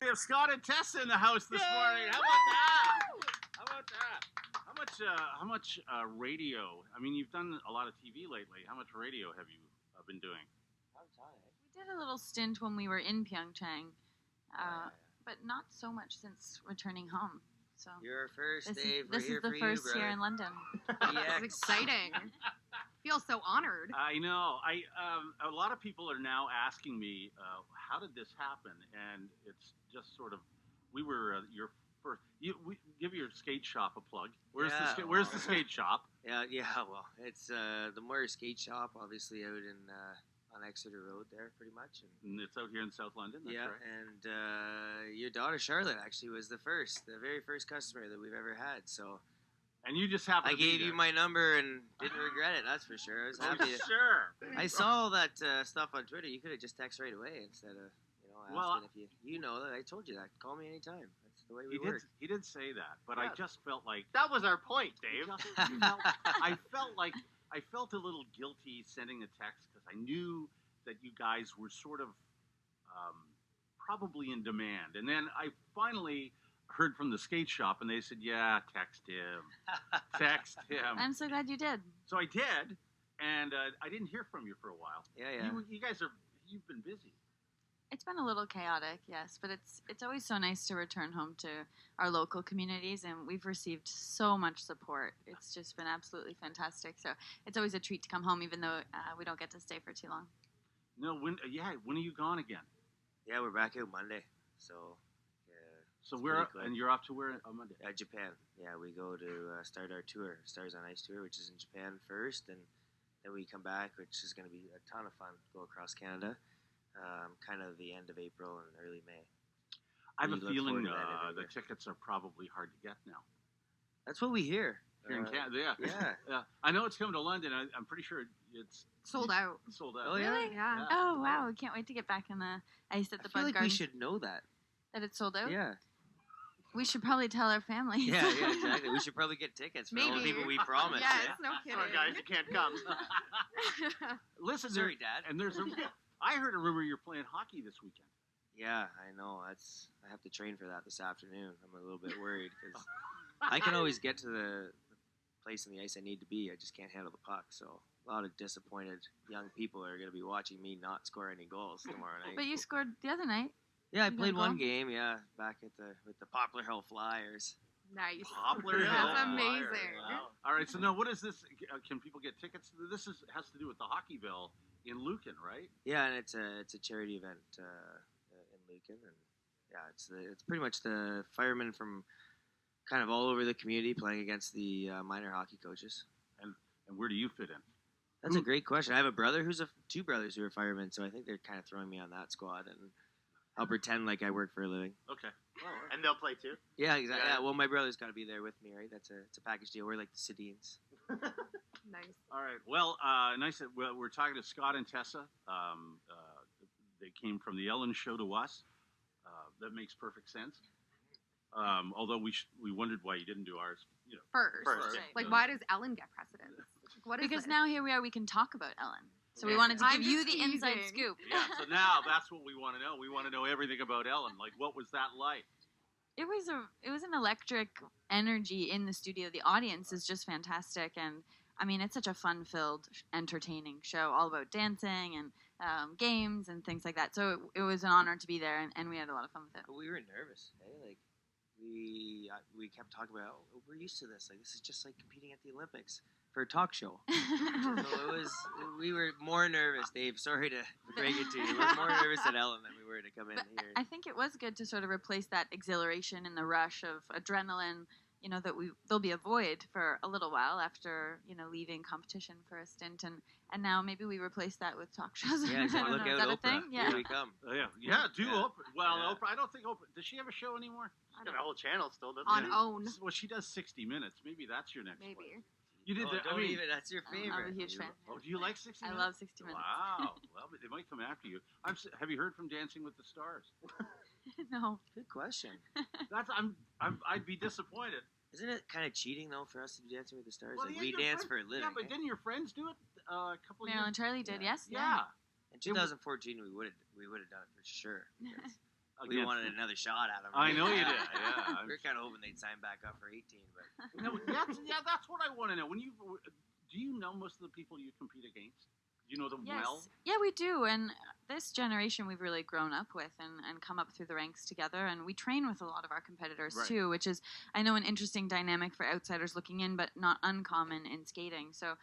We have Scott and Tessa in the house this morning. How about that? How about that? How much radio? I mean, you've done a lot of TV lately. How much radio have you been doing? We did a little stint when we were in Pyeongchang, but not so much since returning home. So You're first, Dave. This is the first here in London. It's exciting. Feel so honored. I know. A lot of people are now asking me, how did this happen? And it's just sort of, we were your first. Give your skate shop a plug. Where's the skate shop? Yeah. Well, it's the Moir skate shop, obviously out in on Exeter Road there, pretty much. And it's out here in South London. That's right. And your daughter Charlotte actually was the very first customer that we've ever had. So. And you just happened. I gave you my number and didn't regret it. That's for sure. I was happy. Sure. I saw all that stuff on Twitter. You could have just texted right away instead of asking if you know that. I told you that. Call me anytime. That's the way we work. He did say that, but I just felt like that was our point, Dave. I felt a little guilty sending a text because I knew that you guys were sort of probably in demand, and then I finally heard from the skate shop, and they said, "Yeah, text him." I'm so glad you did. So I did, and I didn't hear from you for a while. Yeah. You guys you've been busy. It's been a little chaotic, yes, but it's always so nice to return home to our local communities, and we've received so much support. It's just been absolutely fantastic. So it's always a treat to come home, even though we don't get to stay for too long. No, when are you gone again? Yeah, we're back out Monday. So and you're off to where on Monday? Japan. Yeah, we go to start our tour, Stars on Ice tour, which is in Japan first, and then we come back, which is going to be a ton of fun. Go across Canada. Kind of the end of April and early May. I have a feeling the tickets are probably hard to get now. That's what we hear. Here in Canada, yeah. I know it's coming to London. I'm pretty sure it's sold out. Oh, yeah? Really? Yeah. Oh, wow. We can't wait to get back in the ice at the I feel Bud like we Garden. should know that. That it's sold out? Yeah. We should probably tell our families. Yeah, exactly. We should probably get tickets for all the people we promised. Yes, no kidding. Sorry, guys, you can't come. Listen, sorry, Dad. And I heard a rumor you're playing hockey this weekend. Yeah, I know. I have to train for that this afternoon. I'm a little bit worried because I can always get to the place in the ice I need to be. I just can't handle the puck. So a lot of disappointed young people are going to be watching me not score any goals tomorrow night. But you scored the other night. Yeah, I played one game. Yeah, back with the Poplar Hill Flyers. Nice. Poplar Hill. That's amazing. Wow. All right, so now what is this? Can people get tickets? This has to do with the hockey bill in Lucan, right? Yeah, and it's a charity event in Lucan, and yeah, it's pretty much the firemen from kind of all over the community playing against the minor hockey coaches. And where do you fit in? That's a great question. I have a brother two brothers who are firemen, so I think they're kind of throwing me on that squad, and I'll pretend like I work for a living. Okay. And they'll play too? Yeah, exactly. Yeah, well, my brother's got to be there with me, right? It's a package deal. We're like the Sedines. Nice. All right. Well, nice. We're talking to Scott and Tessa. They came from the Ellen Show to us. That makes perfect sense. Although we wondered why you didn't do ours. First. Right. Like, why does Ellen get precedence? What is Because this? now here we are, we can talk about Ellen. So we wanted to give you the inside scoop. Yeah, so now that's what we want to know. We want to know everything about Ellen. Like, what was that like? It was an electric energy in the studio. The audience is just fantastic, and I mean, it's such a fun-filled, entertaining show, all about dancing and games and things like that. So it was an honor to be there, and we had a lot of fun with it. But we were nervous. Like we kept talking about, oh, we're used to this. Like, this is just like competing at the Olympics for a talk show. So we were more nervous, Dave. Sorry to break it to you. We were more nervous at Ellen than we were to come in here. I think it was good to sort of replace that exhilaration and the rush of adrenaline, that there'll be a void for a little while after, leaving competition for a stint. And now maybe we replace that with talk shows. Yeah, exactly. Look out, Is that Oprah. a thing? Yeah. Here we come. Yeah, Oprah. Well, yeah. Oprah, I don't think Oprah, does she have a show anymore? She's got a whole channel still, doesn't On she? OWN. Well, she does 60 Minutes. Maybe that's your next one. Maybe. You did that's your favorite. I'm a huge fan. Oh, do you like 60 Minutes? I love 60 Minutes. Wow. Well, they might come after you. Have you heard from Dancing with the Stars? No. Good question. I'd be disappointed. Isn't it kind of cheating, though, for us to do Dancing with the Stars? Well, like, yeah, we dance for a living. Yeah, but didn't your friends do it a couple of years? Meryl and Charlie did, yes? Yeah. In 2014, we would have done it for sure. We wanted another shot at them. I know you did. Yeah. We were kind of hoping they'd sign back up for 18, but No, that's what I want to know. Do you know most of the people you compete against? Do you know them Yes. well? Yeah, we do. And this generation we've really grown up with and come up through the ranks together. And we train with a lot of our competitors Right. too, which is, I know, an interesting dynamic for outsiders looking in, but not uncommon in skating. So,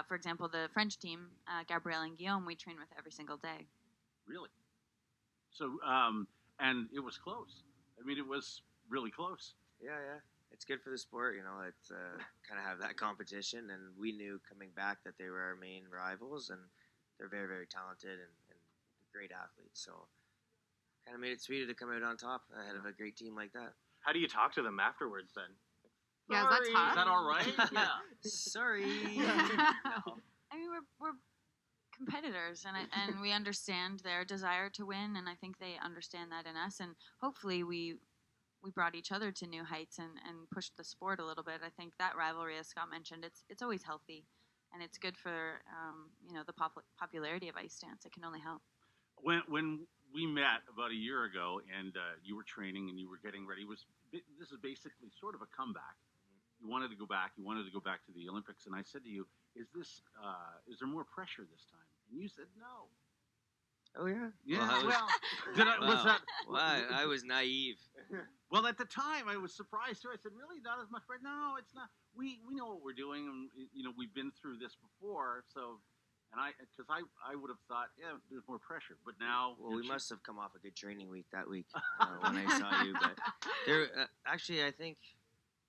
for example, the French team, Gabrielle and Guillaume, we train with every single day. Really? So, and it was close. I mean, it was really close. yeah. It's good for the sport, It's kind of have that competition, and we knew coming back that they were our main rivals, and they're very, very talented and great athletes. So, kind of made it sweeter to come out on top ahead of a great team like that. How do you talk to them afterwards then? Yeah, is that Sorry. tough? Is that all right? Yeah. Sorry. I mean, we're competitors, and we understand their desire to win, and I think they understand that in us, and hopefully we brought each other to new heights and pushed the sport a little bit. I think that rivalry, as Scott mentioned, it's always healthy, and it's good for the popularity of ice dance. It can only help. When we met about a year ago, and you were training and you were getting ready, this is basically sort of a comeback. You wanted to go back. You wanted to go back to the Olympics, and I said to you, "Is there more pressure this time?" And you said, "No." Oh yeah. Yeah. Well, Was that? Well, I was naive. Well, at the time, I was surprised too. I said, "Really, not as much pressure?" No, it's not. We know what we're doing, and we've been through this before. So, and because I would have thought, yeah, there's more pressure. But now, Well, we must have come off a good training week that week when I saw you. But there, actually, I think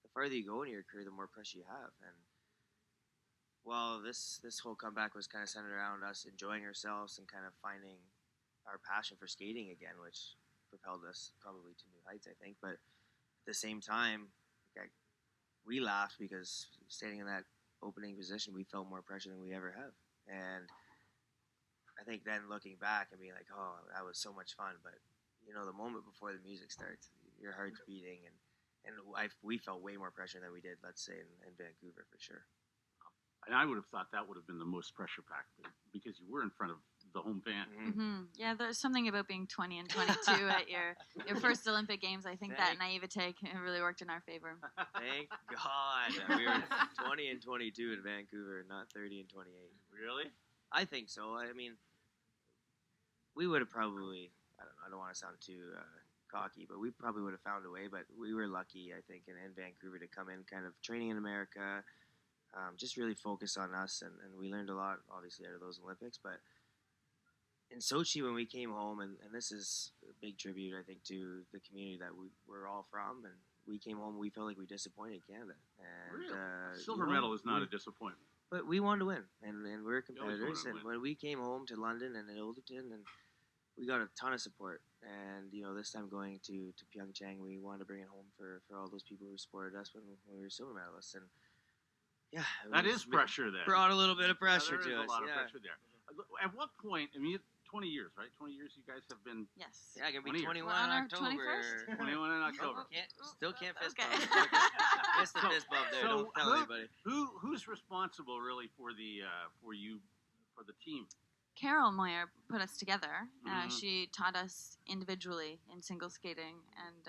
the farther you go in your career, the more pressure you have. And well, this whole comeback was kind of centered around us enjoying ourselves and kind of finding our passion for skating again, which propelled us probably to new heights, I think. But at the same time, we laughed because standing in that opening position, we felt more pressure than we ever have. And I think then looking back and being like, oh, that was so much fun. But, the moment before the music starts, your heart's beating. And we felt way more pressure than we did, let's say, in Vancouver for sure. And I would have thought that would have been the most pressure packed because you were in front of the home fan. Mm-hmm. Yeah, there's something about being 20 and 22 at your first Olympic Games. I think that naivete really worked in our favor. Thank God we were 20 and 22 in Vancouver, not 30 and 28. Really? I think so. I mean, we would have probably, I don't want to sound too cocky, but we probably would have found a way. But we were lucky, I think, in Vancouver to come in kind of training in America, just really focus on us. And we learned a lot, obviously, out of those Olympics. But in Sochi, when we came home, and this is a big tribute, I think, to the community that we're all from, and we came home, we felt like we disappointed Canada. And, really? Silver medal is not a disappointment. But we wanted to win, and we're competitors. to And win. when we came home to London and Ilderton, and we got a ton of support. And, this time going to Pyeongchang, we wanted to bring it home for all those people who supported us when we were silver medalists. And, yeah. That is pressure there. Brought a little bit of pressure there to is us. a lot of pressure there. At what point, 20 years, right? 20 years you guys have been... Yes. Yeah, going to 20 be years. 21 We're on in our October. 21st. 21 in October. Still can't fist Okay. bump. Missed the fist bump there. So Don't tell anybody. Who's responsible really for the team? Carol Moir put us together. Mhm. She taught us individually in single skating, and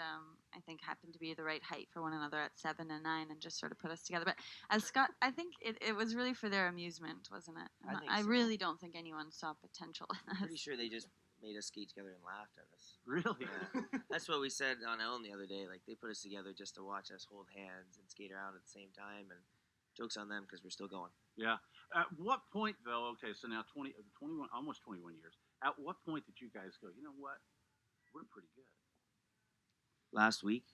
I think happened to be the right height for one another at 7 and 9, and just sort of put us together. But as Scott, I think it was really for their amusement, wasn't it? I think I so. really don't think anyone saw potential in us. Pretty sure they just made us skate together and laughed at us. Really? Yeah. That's what we said on Ellen the other day. Like, they put us together just to watch us hold hands and skate around at the same time. And joke's on them because we're still going. Yeah. At what point, though, okay, so now 21, almost 21 years, at what point did you guys go, you know what, we're pretty good? Last week.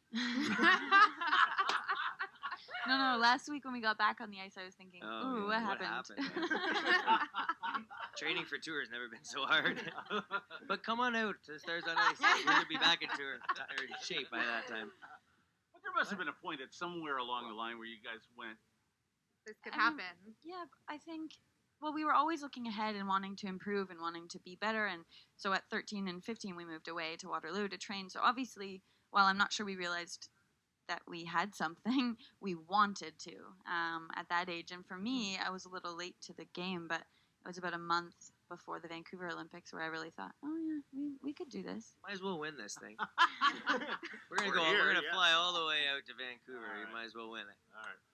No. Last week when we got back on the ice, I was thinking, Oh, ooh, yeah, what what happened? Training for tour has never been so hard. But come on out to Stars on Ice. We're going to be back in tour or in shape by that time. But there must have been a point at somewhere along the line where you guys went, This could I mean, happen. Yeah, I think, well, we were always looking ahead and wanting to improve and wanting to be better. And so at 13 and 15, we moved away to Waterloo to train. So obviously, while I'm not sure we realized that we had something, we wanted to at that age. And for me, I was a little late to the game, but it was about a month before the Vancouver Olympics where I really thought, oh, yeah, we could do this. Might as well win this thing. We're We're gonna fly all the way out to Vancouver. All right. You might as well win it. All right.